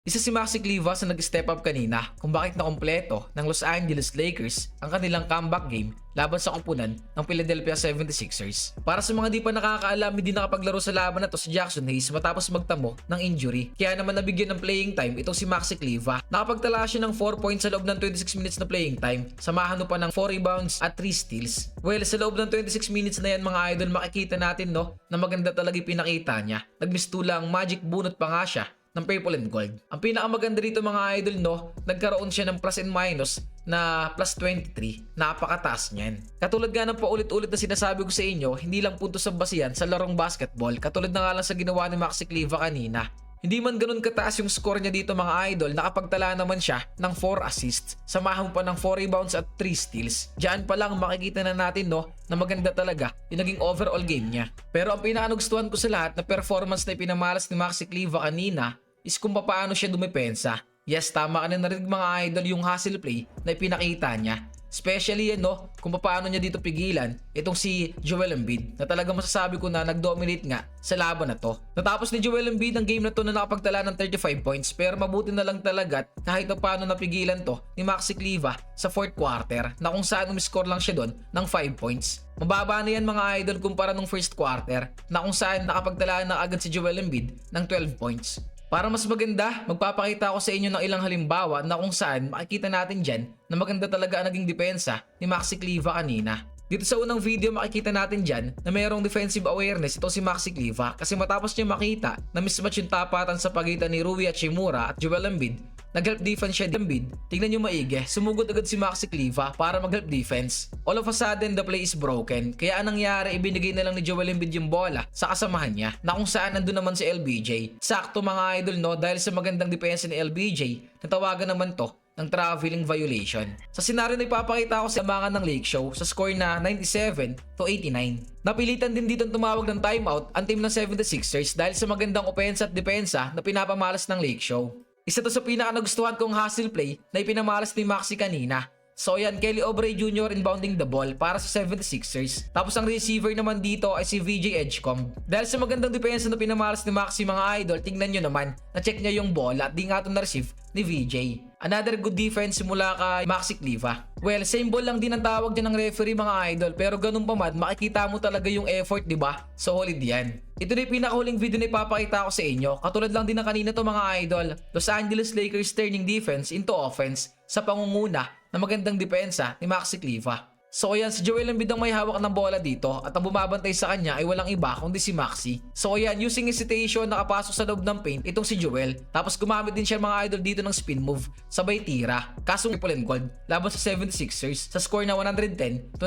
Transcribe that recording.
Isa si Maxi Clivas na nag-step up kanina kung bakit nakumpleto ng Los Angeles Lakers ang kanilang comeback game laban sa kupunan ng Philadelphia 76ers. Para sa mga di pa nakakaalam, hindi nakapaglaro sa laban na to si Jackson Hayes matapos magtamo ng injury. Kaya naman nabigyan ng playing time itong si Maxi Cliva. Nakapagtala siya ng 4 points sa loob ng 26 minutes na playing time. Samahan pa ng 4 rebounds at 3 steals. Well, sa loob ng 26 minutes na yan mga idol, makikita natin na maganda talaga pinakita niya. Nag-miss-2 magic bunot pa nga siya ng purple and gold. Ang pinakamaganda dito mga idol nagkaroon siya ng plus and minus na plus 23. Napakataas niyan. Katulad nga ng paulit-ulit na sinasabi ko sa inyo, hindi lang puntos ang basihan sa larong basketball, katulad na nga lang sa ginawa ni Maxi Cliva kanina. Hindi man ganun kataas yung score niya dito mga idol, nakapagtala naman siya ng 4 assists, samahan pa ng 4 rebounds at 3 steals. Diyan pa lang makikita na natin na maganda talaga yung naging overall game niya. Pero ang pinakagustuhan ko sa lahat na performance na ipinamalas ni Maxi Cliva kanina is kung paano siya dumepensa. Yes, tama ka na narinig mga idol yung hustle play na ipinakita niya. Especially kung paano niya dito pigilan itong si Joel Embiid na talaga masasabi ko na nag-dominate nga sa laban na to. Natapos ni Joel Embiid ang game na to na nakapagtala ng 35 points, pero mabuti na lang talaga kahit paano napigilan to ni Maxi Cliva sa 4th quarter na kung saan umiscore lang siya doon ng 5 points. Mababa na yan mga idol kumpara nung 1st quarter na kung saan nakapagtala na agad si Joel Embiid ng 12 points. Para mas maganda, magpapakita ako sa inyo ng ilang halimbawa na kung saan makikita natin dyan na maganda talaga ang naging depensa ni Maxi Cliva kanina. Dito sa unang video makikita natin dyan na mayroong defensive awareness ito si Maxi Cliva kasi matapos niya makita na mismatch yung tapatan sa pagitan ni Rui Hachimura at Joel Embiid, nag-help defense siya Embiid. Tingnan nyo maigi, sumugod agad si Maxi Cliva para mag-help defense. All of a sudden, the play is broken. Kaya anong nangyari, ibinigay na lang ni Joel Embiid yung bola sa kasamahan niya na kung saan nandun naman si LBJ. Sakto mga idol dahil sa magandang depensa ni LBJ, natawagan naman to ng traveling violation. Sa senaryo na ipapakita ko sa mga ng Lake Show sa score na 97-89. Napilitan din dito tumawag ng timeout ang team ng 76ers dahil sa magandang opensa at depensa na pinapamalas ng Lake Show. Isa to sa pinaka-nagustuhan kong hustle play na ipinamalas ni Maxi kanina. So yan, Kelly Oubre Jr. inbounding the ball para sa 76ers. Tapos ang receiver naman dito ay si VJ Edgecombe. Dahil sa magandang depensa na pinamalas ni Maxi mga idol, tingnan nyo naman, na-check niya yung bola at di nga ito na-receive ni VJ. Another good defense mula kay Maxi Cliva. Well, same ball lang din ang tawag dyan ng referee mga idol, pero ganun pa man, makikita mo talaga yung effort, di ba? Solid yan. Ito na yung pinakahuling video na ipapakita ko sa inyo. Katulad lang din ng kanina to mga idol. Los Angeles Lakers turning defense into offense sa pangunguna na magandang depensa ni Maxi Cliva. So ayan, si Joel Embiid ang may hawak ng bola dito at ang bumabantay sa kanya ay walang iba kundi si Maxi. So ayan, using hesitation, nakapasok sa loob ng paint itong si Joel. Tapos gumamit din siya mga idol dito ng spin move, sabay tira. Kaso purple and gold laban sa 76ers sa score na 110-94.